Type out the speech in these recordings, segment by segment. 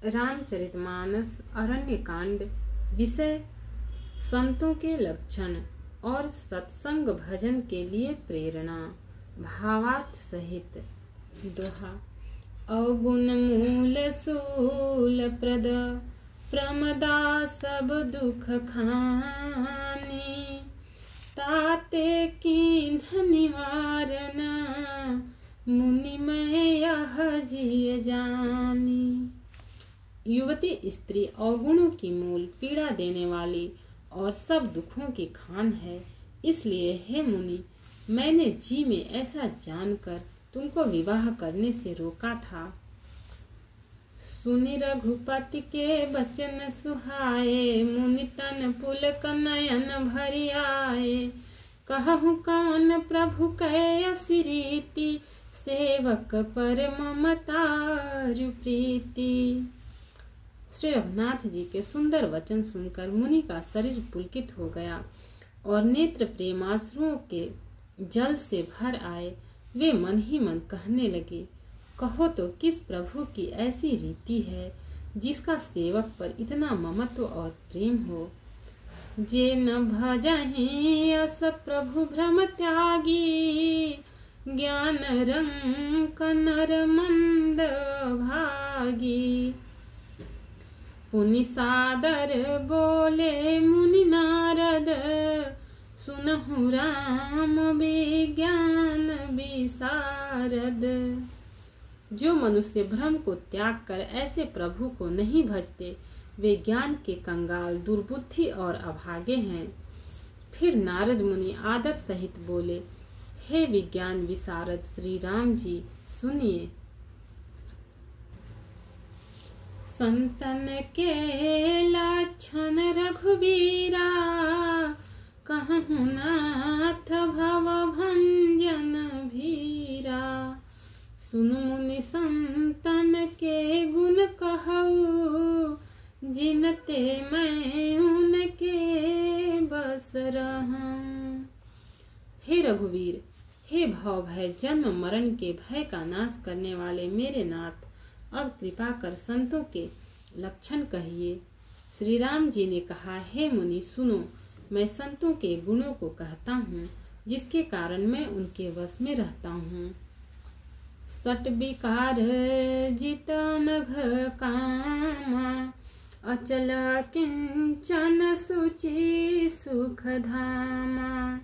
रामचरितमानस अरण्य कांड। विषय संतों के लक्षण और सत्संग भजन के लिए प्रेरणा। भावार्थ सहित दोहा। अवगुण मूल सूल प्रद प्रमदा सब दुख खानी। ताते कीन्ह निवारण मुनि मैं यह जिय जानी। युवती स्त्री अवगुणों की मूल, पीड़ा देने वाली और सब दुखों की खान है। इसलिए हे मुनि, मैंने जी में ऐसा जानकर तुमको विवाह करने से रोका था। सुनि रघुपति के बचन सुहाए, मुनि तन पुलक नयन भरि आए। कहूँ कौन प्रभु कै असी रीति, सेवक पर ममतारु प्रीति। श्री रघुनाथ जी के सुंदर वचन सुनकर मुनि का शरीर पुलकित हो गया और नेत्र प्रेमाश्रुओं के जल से भर आए। वे मन ही मन कहने लगे, कहो तो किस प्रभु की ऐसी रीति है जिसका सेवक पर इतना ममत्व और प्रेम हो। जे न भजहि अस प्रभु भ्रम त्यागी, ज्ञान रंक नर मंद भागी। पुनि सादर बोले मुनि नारद, सुनहु राम विज्ञान विशारद। जो मनुष्य भ्रम को त्याग कर ऐसे प्रभु को नहीं भजते, वे ज्ञान के कंगाल, दुर्बुद्धि और अभागे हैं। फिर नारद मुनि आदर सहित बोले, हे विज्ञान विशारद श्री राम जी, सुनिए। संतन के लक्षण रघुबीरा, कहूँ नाथ भव भंजन भीरा। सुन मुनि संतन के गुण कहूँ, जिनते मैं उनके बस रहूं। हे रघुवीर, हे भव भय जन्म मरण के भय का नाश करने वाले मेरे नाथ, अब कृपा कर संतों के लक्षण कहिए। श्री राम जी ने कहा, हे मुनि सुनो, मैं संतों के गुणों को कहता हूँ, जिसके कारण मैं उनके वश में रहता हूँ। सट विकार जित नघ कामा, अचल किंचन सुचि सुख धामा।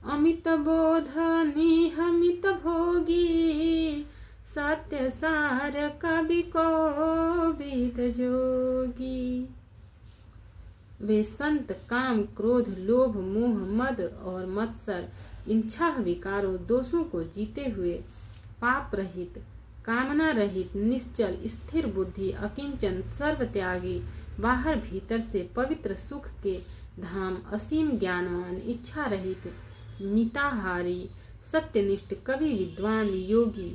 अमित बोध निहमित भोगी, सत्य सार कवि कोविद जोगी। वे संत काम, क्रोध, लोभ, मोह, मद और मत्सर, इन 6 विकारों दोषों को जीते हुए पाप रहित, कामना रहित, निश्चल, स्थिर बुद्धि, अकिंचन, सर्व त्यागी, बाहर भीतर से पवित्र सुख के धाम, असीम ज्ञानवान, इच्छा रहित, मिताहारी, सत्यनिष्ठ, कवि, विद्वान, योगी।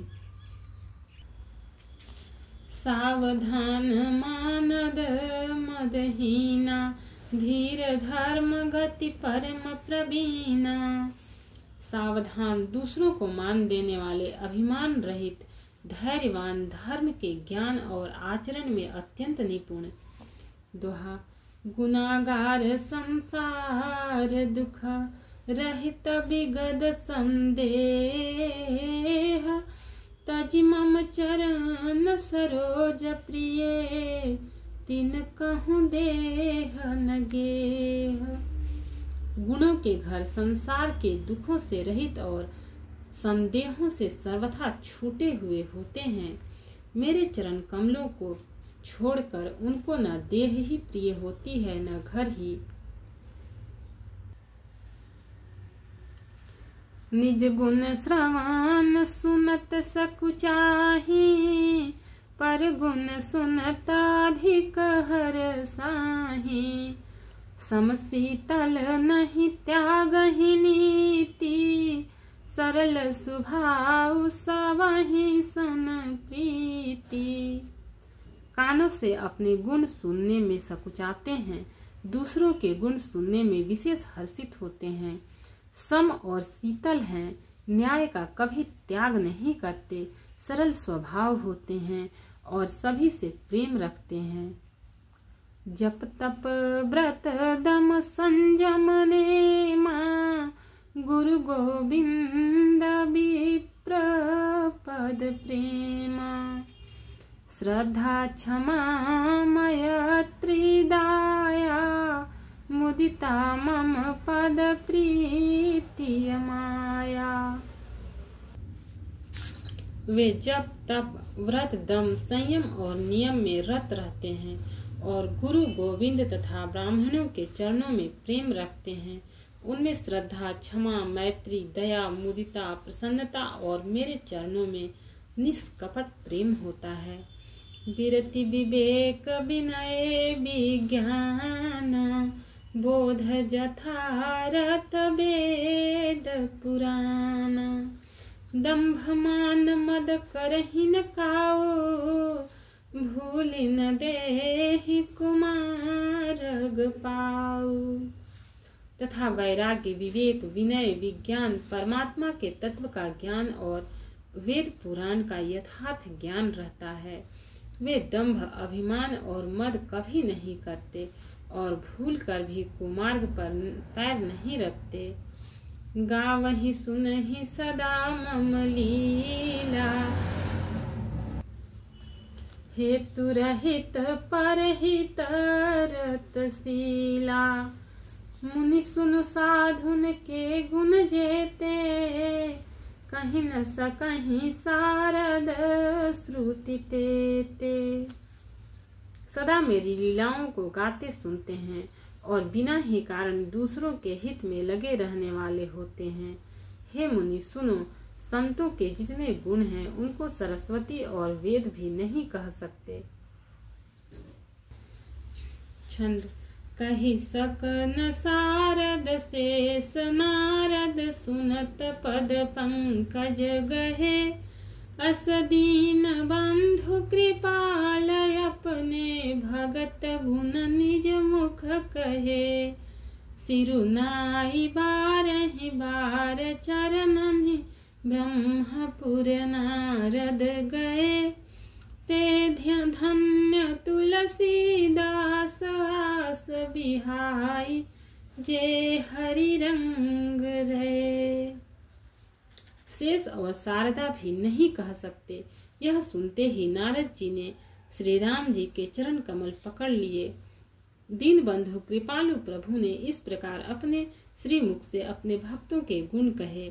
सावधान मानद मदहीना, धीर धर्म गति परम प्रवीणा। सावधान, दूसरों को मान देने वाले, अभिमान रहित, धैर्यवान, धर्म के ज्ञान और आचरण में अत्यंत निपुण। दोहा। गुनागार संसार दुख रहित विगद संदेह, तजि मम चरण सरोज प्रिय, तिन कहूँ देह न गेह। गुणों के घर, संसार के दुखों से रहित और संदेहों से सर्वथा छूटे हुए होते हैं। मेरे चरण कमलों को छोड़कर उनको न देह ही प्रिय होती है, न घर ही। निज गुण श्रवण सुनत सकुचाही, पर गुण सुनत अधिक हरसाही। समशीतल नहीं त्यागहि नीति, सरल स्वभाव सबहि सन प्रीति। कानों से अपने गुण सुनने में सकुचाते हैं, दूसरों के गुण सुनने में विशेष हर्षित होते हैं। सम और शीतल हैं, न्याय का कभी त्याग नहीं करते, सरल स्वभाव होते हैं और सभी से प्रेम रखते हैं। जप तप व्रत दम संयम नेमा, गुरु गोविंद विप्र पद प्रेमा। श्रद्धा क्षमा मैत्री दया, मुदिता मम पद प्रीति माया। वे जप तप व्रत दम संयम और नियम में रत रहते हैं और गुरु गोविंद तथा ब्राह्मणों के चरणों में प्रेम रखते हैं। उनमें श्रद्धा क्षमा मैत्री दया मुदिता प्रसन्नता और मेरे चरणों में निष्कपट प्रेम होता है। विरति विवेक विनय विज्ञान, बोध जथारथ वेद पुराण। दंभ मान मद करहिन काओ, भूल न देहि कुमारग पाऊ। तथा वैराग्य विवेक विनय विज्ञान, परमात्मा के तत्व का ज्ञान और वेद पुराण का यथार्थ ज्ञान रहता है। वे दंभ अभिमान और मद कभी नहीं करते और भूल कर भी कुमार्ग पर पैर नहीं रखते। गावहि सुनहि सदा मम लीला, हेतु रहित परहित रतशीला। मुनि सुनु साधुन के गुण जेते, कहीं न सकहीं सारद श्रुति तेते। सदा मेरी लीलाओं को गाते सुनते हैं और बिना ही कारण दूसरों के हित में लगे रहने वाले होते हैं। हे मुनि सुनो, संतों के जितने गुण हैं उनको सरस्वती और वेद भी नहीं कह सकते। छंद। कही सकन सारद शेष नारद, सुनत पद पंकज गहे। अस दीन बंधु कृपाल, अपने भगत गुण निज मुख कहे। सिरुनाई बारहि बार चरणनि, ब्रह्मपुर नारद गए। ते धन्य तुलसीदास, आस बिहाई जे हरि रंग रहे। शेष और शारदा भी नहीं कह सकते। यह सुनते ही नारद जी ने श्री राम जी के चरण कमल पकड़ लिए। दीन बंधु कृपालु प्रभु ने इस प्रकार अपने श्री मुख से अपने भक्तों के गुण कहे।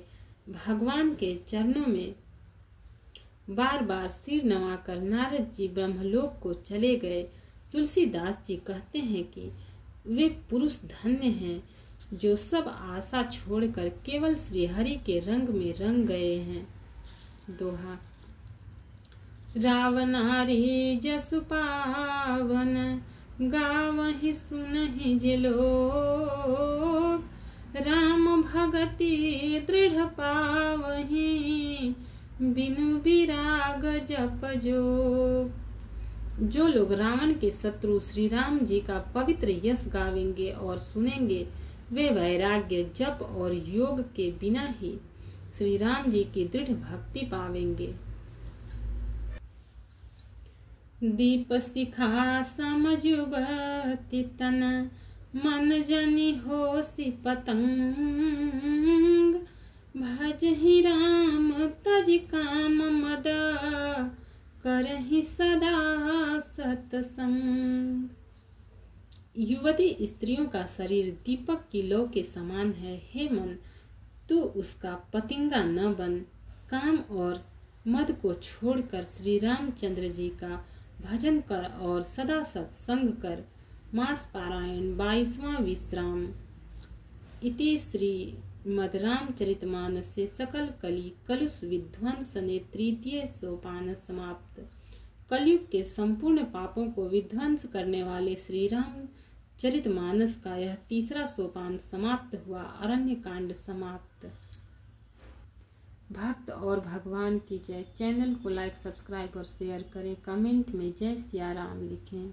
भगवान के चरणों में बार बार सिर नवाकर नारद जी ब्रह्मलोक को चले गए। तुलसीदास जी कहते हैं कि वे पुरुष धन्य हैं जो सब आशा छोड़कर केवल श्री हरि के रंग में रंग गए हैं। दोहा। रावनारी जसु पावन, गावहि सुनहि जे लोग। राम भगति दृढ़ पावहि, बिनु विराग जप जोग। जो लोग रावण के शत्रु श्री राम जी का पवित्र यश गावेंगे और सुनेंगे, वे वैराग्य जप और योग के बिना ही श्री राम जी की दृढ़ भक्ति पावेंगे। दीप शिखा समझुबति तन, मन जनि होसि पतंग। भजहि राम तज काम मद, करहि सदा सतसंग। युवती स्त्रियों का शरीर दीपक की लौ के समान है। हे मन, तू उसका पतिंगा न बन। काम और मद को छोड़कर श्री रामचंद्र जी का भजन कर और सदा सत्संग कर। मास पारायण 22वां विश्राम। इति श्रीमद् रामचरितमानसे सकल कली कलुष विध्वंसने 3य सोपान समाप्त। कलयुग के संपूर्ण पापों को विध्वंस करने वाले श्री राम चरितमानस का यह 3रा सोपान समाप्त हुआ। अरण्य कांड समाप्त। भक्त और भगवान की जय। चैनल को लाइक सब्सक्राइब और शेयर करें। कमेंट में जय सिया राम लिखें।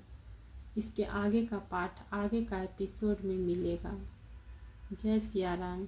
इसके आगे का पाठ आगे का एपिसोड में मिलेगा। जय सिया राम।